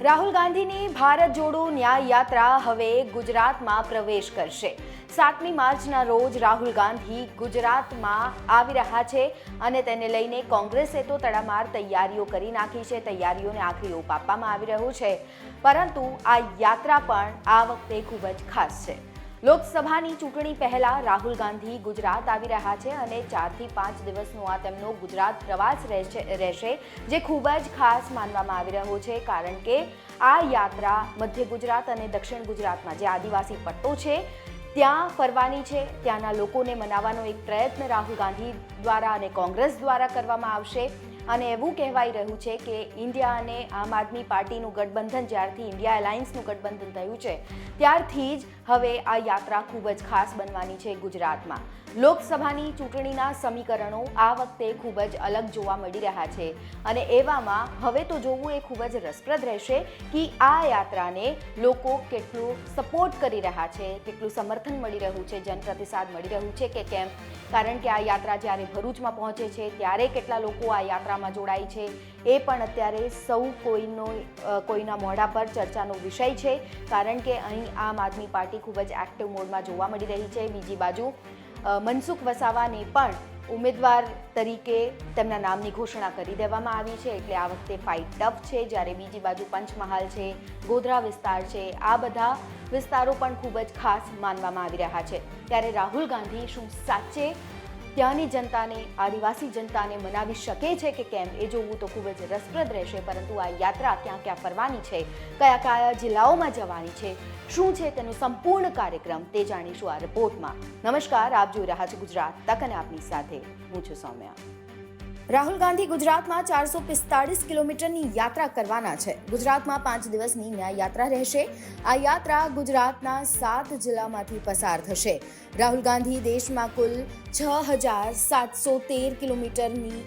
રાહુલ ગાંધીની ભારત જોડો ન્યાય યાત્રા હવે ગુજરાતમાં પ્રવેશ કરશે। 7મી માર્ચના રોજ રાહુલ ગાંધી ગુજરાતમાં આવી રહ્યા છે અને તેને લઈને કોંગ્રેસે તો તડામાર તૈયારીઓ કરી નાખી છે। તૈયારીઓને આખરી ઓપ આપવામાં આવી રહ્યો છે, પરંતુ આ યાત્રા પણ આ વખતે ખૂબ જ ખાસ છે। લોકસભાની ચૂંટણી પહેલા રાહુલ ગાંધી ગુજરાત આવી રહ્યા છે અને 4 થી 5 દિવસનો આ તેમનો ગુજરાત પ્રવાસ રહેશે, જે ખૂબ જ ખાસ માનવામાં આવી રહ્યો છે, કારણ કે આ યાત્રા મધ્ય ગુજરાત અને દક્ષિણ ગુજરાતમાં જે આદિવાસી પટ્ટો છે ત્યાં ફરવાની છે। ત્યાંના લોકોને મનાવવાનો એક પ્રયત્ન રાહુલ ગાંધી દ્વારા અને કોંગ્રેસ દ્વારા કરવામાં આવશે અને એવું કહેવાઈ રહ્યું છે કે ઇન્ડિયા અને આમ આદમી પાર્ટીનું ગઠબંધન જ્યારથી ઇન્ડિયા એલાયન્સનું ગઠબંધન થયું છે ત્યારથી જ હવે આ યાત્રા ખૂબ જ ખાસ બનવાની છે ગુજરાતમાં। લોકસભાની ચૂંટણીના સમીકરણો આ વખતે ખૂબ જ અલગ જોવા મળી રહ્યા છે અને એવામાં હવે તો જોવું એ ખૂબ જ રસપ્રદ રહેશે કે આ યાત્રાને લોકો કેટલું સપોર્ટ કરી રહ્યા છે, કેટલું સમર્થન મળી રહ્યું છે, જનપ્રતિસાદ મળી રહ્યું છે કે કેમ, કારણ કે આ યાત્રા જ્યારે ભરૂચમાં પહોંચે છે ત્યારે કેટલા લોકો આ યાત્રામાં જોડાય છે એ પણ અત્યારે સૌ કોઈના મોઢા પર ચર્ચાનો વિષય છે, કારણ કે અહીં આમ આદમી પાર્ટી ખૂબ જ એક્ટિવ મોડમાં જોવા મળી રહી છે। બીજી બાજુ મનસુખ વસાવાને પણ ઉમેદવાર તરીકે તેમના નામની ઘોષણા કરી દેવામાં આવી છે, એટલે આ વખતે ફાઇટ ટફ છે। જ્યારે બીજી બાજુ પંચમહાલ છે, ગોધરા વિસ્તાર છે, આ બધા વિસ્તારો પણ ખૂબ જ ખાસ માનવામાં આવી રહ્યા છે। ત્યારે રાહુલ ગાંધી શું સાચે ત્યાંની જનતાને, આદિવાસી જનતાને મનાવી શકે છે કે કેમ એ જોવું તો ખૂબ જ રસપ્રદ રહેશે, પરંતુ આ યાત્રા ક્યાં ક્યાં ફરવાની છે, કયા કયા જિલ્લાઓમાં જવાની છે, શું છે તેનો સંપૂર્ણ કાર્યક્રમ તે જાણીશું આ રિપોર્ટમાં। નમસ્કાર, આપ જોઈ રહ્યા છો ગુજરાત તક અને આપની સાથે હું છું સૌમ્યા। રાહુલ ગાંધી ગુજરાતમાં 445 કિલોમીટરની યાત્રા કરવાના છે। ગુજરાતમાં 5 દિવસની ન્યાય યાત્રા રહેશે। આ યાત્રા ગુજરાતના 7 જિલ્લામાંથી પસાર થશે। રાહુલ ગાંધી દેશમાં કુલ 6,713 કિલોમીટરની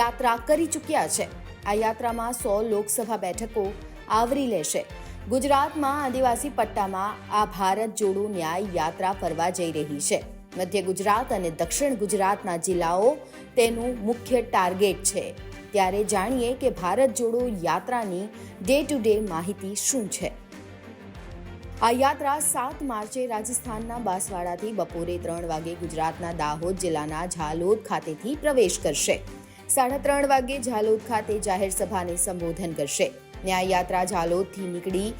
યાત્રા કરી ચૂક્યા છે। આ યાત્રામાં 100 લોકસભા બેઠકો આવરી લેશે। ગુજરાતમાં આદિવાસી પટ્ટામાં આ ભારત જોડો ન્યાય યાત્રા ફરવા જઈ રહી છે। મધ્ય ગુજરાત અને દક્ષિણ ગુજરાતના જિલ્લાઓ તેનું મુખ્ય ટાર્ગેટ છે। ત્યારે જાણીએ કે ભારત જોડો યાત્રાની ડે ટુ ડે માહિતી શું છે। આ યાત્રા 7 માર્ચે રાજસ્થાનના બાંસવાડાથી બપોરે 3 વાગે ગુજરાતના દાહોદ જિલ્લાના ઝાલોદ ખાતેથી પ્રવેશ કરશે। 3:30 વાગે ઝાલોદ ખાતે જાહેર સભાને સંબોધન કરશે। ન્યાય યાત્રા ઝાલોદથી નીકળી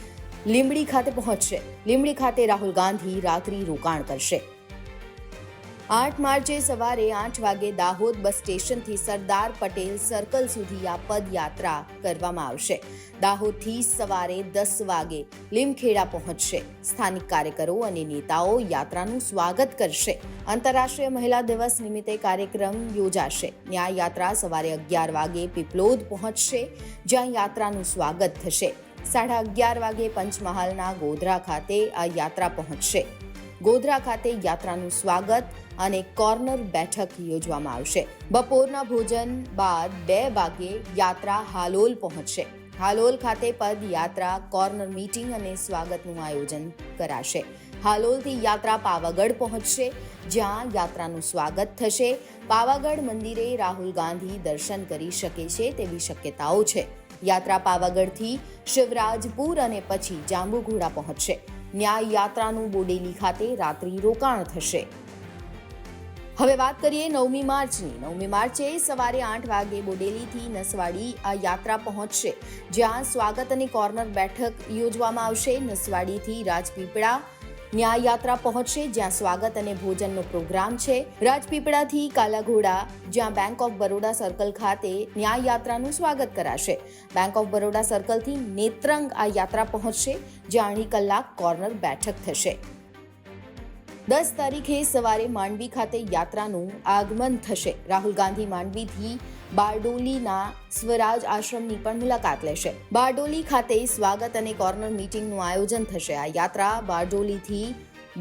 લીંબડી ખાતે પહોંચશે। લીંબડી ખાતે રાહુલ ગાંધી રાત્રિ રોકાણ કરશે। 8 માર્ચે સવારે 8 વાગે દાહોદ બસ સ્ટેશનથી સરદાર પટેલ સર્કલ સુધી આ પદયાત્રા કરવામાં આવશે। દાહોદથી સવારે 10 વાગે લીમખેડા પહોંચશે। સ્થાનિક કાર્યકરો અને નેતાઓ યાત્રાનું સ્વાગત કરશે। આંતરરાષ્ટ્રીય મહિલા દિવસ નિમિત્તે કાર્યક્રમ યોજાશે। ન્યાય યાત્રા સવારે 11 વાગે પીપલોદ પહોંચશે, જ્યાં યાત્રાનું સ્વાગત થશે। 11:30 વાગે પંચમહાલના ગોધરા ખાતે આ યાત્રા પહોંચશે। ગોધરા ખાતે યાત્રાનું સ્વાગત અને કોર્નર બેઠક યોજવામાં આવશે। બપોરના ભોજન બાદ 2 વાગે યાત્રા હાલોલ પહોંચશે। હાલોલ ખાતે પદયાત્રા, કોર્નર મીટિંગ અને સ્વાગતનું આયોજન કરાશે। હાલોલથી યાત્રા પાવાગઢ પહોંચશે, જ્યાં યાત્રાનું સ્વાગત થશે। પાવાગઢ મંદિરે રાહુલ ગાંધી દર્શન કરી શકે છે તેવી શક્યતાઓ છે। યાત્રા પાવાગઢથી શિવરાજપુર અને પછી જાંબુઘોડા પહોંચશે। ન્યાય યાત્રાનું બોડેલી ખાતે રાત્રિ રોકાણ થશે। હવે વાત કરીએ 9મી માર્ચની। 9મી માર્ચે સવારે 8 વાગે બોડેલીથી નસવાડી આ યાત્રા પહોંચશે, જ્યાં સ્વાગત અને કોર્નર બેઠક યોજવામાં આવશે। નસવાડીથી રાજપીપળા ન્યાય યાત્રા પહોંચશે, જ્યાં સ્વાગત અને ભોજનનો પ્રોગ્રામ છે। રાજપીપળાથી કાલાઘોડા, જ્યાં બેંક ઓફ બરોડા સર્કલ ખાતે ન્યાય યાત્રાનું સ્વાગત કરાશે। બેંક ઓફ બરોડા સર્કલથી નેત્રંગ આ યાત્રા પહોંચશે, જ્યાં 2 કલાક કોર્નર બેઠક થશે। 10 તારીખે સવારે માંડવી ખાતે યાત્રાનું આગમન થશે। રાહુલ ગાંધી માંડવીથી બારડોલીના સ્વરાજ આશ્રમની પણ મુલાકાત લેશે। બારડોલી ખાતે સ્વાગત અને કોર્નર મીટિંગનું આયોજન થશે। આ યાત્રા બારડોલીથી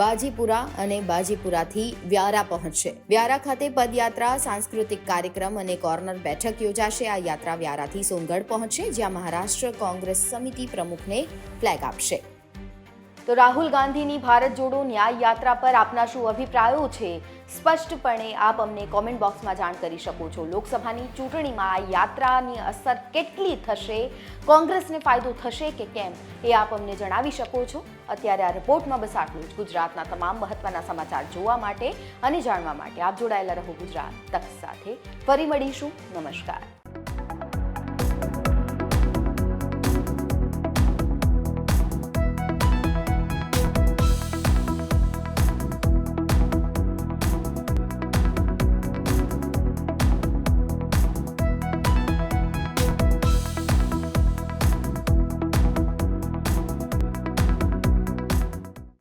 બાજીપુરા અને બાજીપુરાથી વ્યારા પહોંચશે। વ્યારા ખાતે પદયાત્રા, સાંસ્કૃતિક કાર્યક્રમ અને કોર્નર બેઠક યોજાશે। આ યાત્રા વ્યારાથી સોનગઢ પહોંચશે, જ્યાં મહારાષ્ટ્ર કોંગ્રેસ સમિતિ પ્રમુખને ફ્લેગ આપશે। તો રાહુલ ગાંધીની ભારત જોડો ન્યાય યાત્રા પર આપના શું અભિપ્રાયો છે? સ્પષ્ટપણે આપ અમને કોમેન્ટ બોક્સમાં જાણ કરી શકો છો. લોકસભાની ચૂંટણીમાં આ યાત્રાની અસર કેટલી થશે, કોંગ્રેસને ફાયદો થશે કે કેમ, એ આપ અમને જણાવી શકો છો. અત્યારે આ રિપોર્ટમાં બસ આટલું જ. ગુજરાતના તમામ મહત્વના સમાચાર જોવા માટે અને જાણવા માટે આપ જોડાયેલા રહો ગુજરાત તક સાથે. ફરી મળીશું. નમસ્કાર.